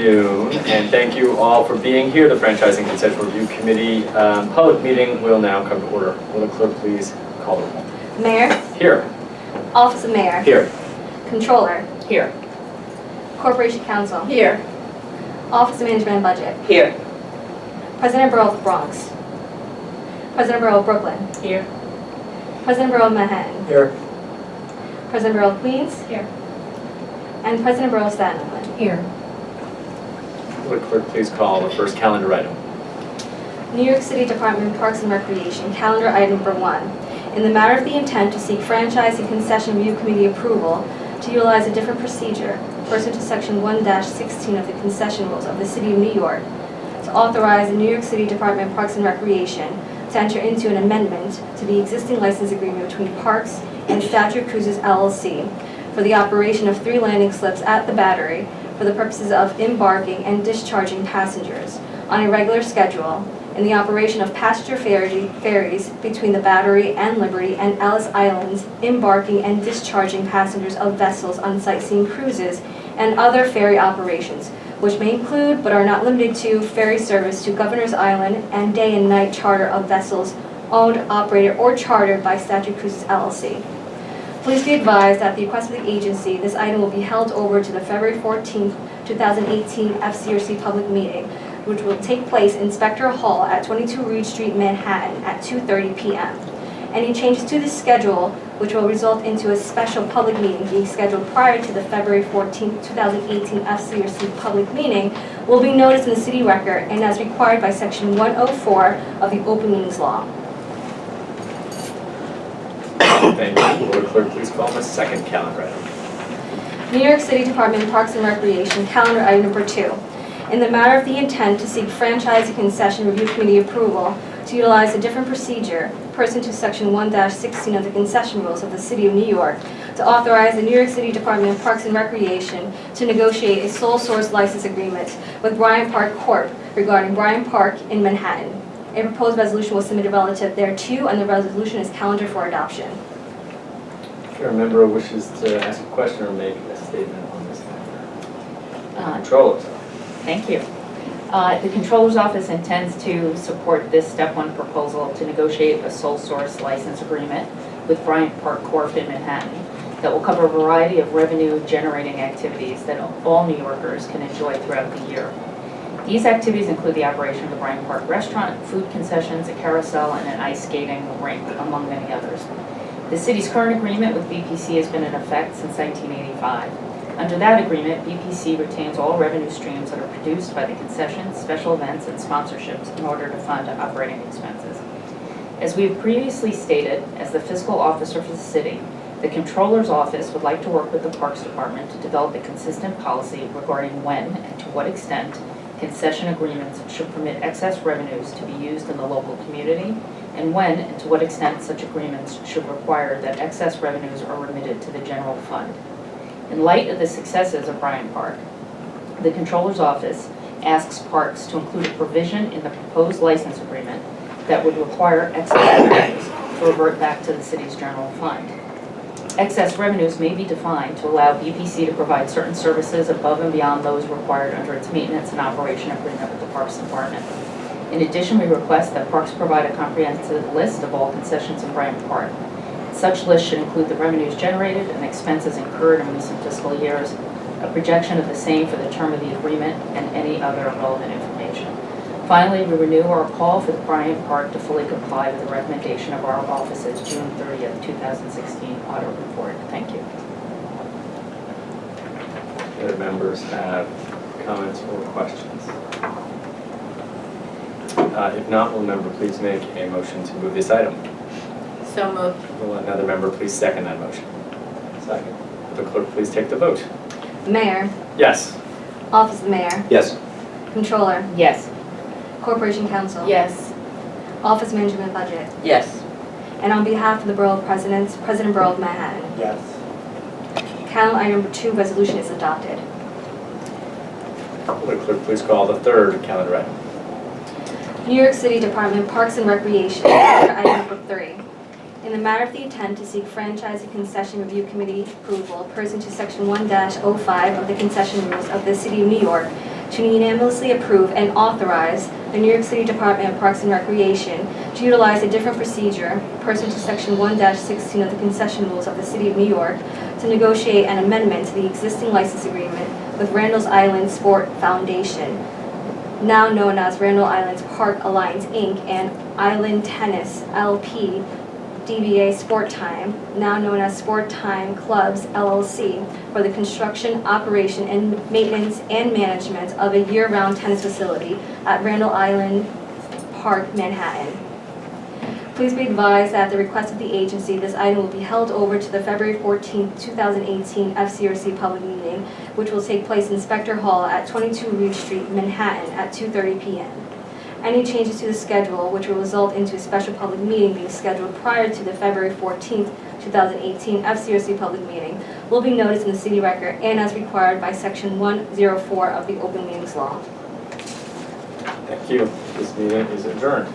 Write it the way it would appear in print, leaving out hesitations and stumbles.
afternoon, and thank you all for being here. The Franchising Concession Review Committee public meeting will now come to order. Will the clerk please call the roll? Mayor? Here. Office of Mayor? Here. Controller? Here. Corporation Counsel? Here. Office of Management and Budget? Here. President Borough of the Bronx? President Borough of Brooklyn? Here. President Borough of Manhattan? Here. President Borough of Queens? Here. And President Borough of Staten Island? Here. Will the clerk please call the first calendar item? New York City Department of Parks and Recreation, calendar item number 1. In the matter of the intent to seek Franchise and Concession Review Committee approval to utilize a different procedure pursuant to Section 1-16 of the Concession Rules of the City of New York, to authorize the New York City Department of Parks and Recreation to enter into an amendment to the existing license agreement between Parks and Statute Cruises LLC for the operation of 3 landing slips at the Battery for the purposes of embarking and discharging passengers on a regular schedule, in the operation of passenger ferries between the Battery and Liberty and Ellis Islands, embarking and discharging passengers of vessels on sightseeing cruises and other ferry operations, which may include but are not limited to ferry service to Governor's Island and day and night charter of vessels owned, operated, or chartered by Statute Cruises LLC. Please be advised that at the request of the agency, this item will be held over to the February 14, 2018 FCRC public meeting, which will take place in Spectre Hall at 22 Reed Street, Manhattan at 2:30 p.m. Any changes to this schedule, which will result into a special public meeting being scheduled prior to the February 14, 2018 FCRC public meeting, will be noticed in the city record and as required by Section 104 of the Open Meetings Law. Thank you. Will the clerk please call the second calendar item? New York City Department of Parks and Recreation, calendar item number 2. In the matter of the intent to seek Franchise and Concession Review Committee approval to utilize a different procedure pursuant to Section 1-16 of the Concession Rules of the City of New York to authorize the New York City Department of Parks and Recreation to negotiate a sole source license agreement with Bryant Park Corp. Regarding Bryant Park in Manhattan. A proposed resolution was submitted relative thereto, and the resolution is calendared for adoption. If there a member who wishes to ask a question or make a statement on this matter. Controller. Thank you. The Controller's Office intends to support this Step 1 proposal to negotiate a sole source license agreement with Bryant Park Corp. In Manhattan that will cover a variety of revenue-generating activities that all New Yorkers can enjoy throughout the year. These activities include the operation of the Bryant Park restaurant, food concessions, a carousel, and an ice skating rink, among many others. The city's current agreement with BPC has been in effect since 1985. Under that agreement, BPC retains all revenue streams that are produced by the concessions, special events, and sponsorships in order to fund operating expenses. As we have previously stated, as the fiscal officer for the city, the Controller's Office would like to work with the Parks Department to develop a consistent policy regarding when and to what extent concession agreements should permit excess revenues to be used in the local community, and when and to what extent such agreements should require that excess revenues are remitted to the general fund. In light of the successes of Bryant Park, the Controller's Office asks Parks to include a provision in the proposed license agreement that would require excess revenues to revert back to the city's general fund. Excess revenues may be defined to allow BPC to provide certain services above and beyond those required under its maintenance and operation agreement with the Parks Department. In addition, we request that Parks provide a comprehensive list of all concessions in Bryant Park. Such list should include the revenues generated and expenses incurred in recent fiscal years, a projection of the same for the term of the agreement, and any other relevant information. Finally, we renew our call for the Bryant Park to fully comply with the recommendation of our office's June 30th, 2016 audit report. Thank you. Other members have comments or questions? If not, will a member please make a motion to move this item? So moved. Will another member please second that motion? Second. Will the clerk please take the vote? Mayor, Yes. Office of the Mayor, Yes. Controller, Yes. Corporation Counsel, Yes. Office Management and Budget, Yes. and on behalf of the Borough President, President Borough of Manhattan, Yes. calendar item number 2, resolution is adopted. Will the clerk please call the third calendar item? New York City Department of Parks and Recreation, calendar item number 3. In the matter of the intent to seek Franchise and Concession Review Committee approval pursuant to Section 1-05 of the Concession Rules of the City of New York to unanimously approve and authorize the New York City Department of Parks and Recreation to utilize a different procedure pursuant to Section 1-16 of the Concession Rules of the City of New York to negotiate an amendment to the existing license agreement with Randall's Island Sport Foundation, now known as Randall Islands Park Alliance, Inc., and Island Tennis LP DBA Sport Time, now known as Sport Time Clubs LLC, for the construction, operation, and maintenance and management of a year-round tennis facility at Randall Island Park, Manhattan. Please be advised that at the request of the agency, this item will be held over to the February 14, 2018 FCRC public meeting, which will take place in Spector Hall at 22 Reed Street, Manhattan at 2:30 p.m. Any changes to the schedule, which will result into a special public meeting being scheduled prior to the February 14, 2018 FCRC public meeting, will be noticed in the city record and as required by Section 104 of the Open Meetings Law. Thank you. This meeting is adjourned.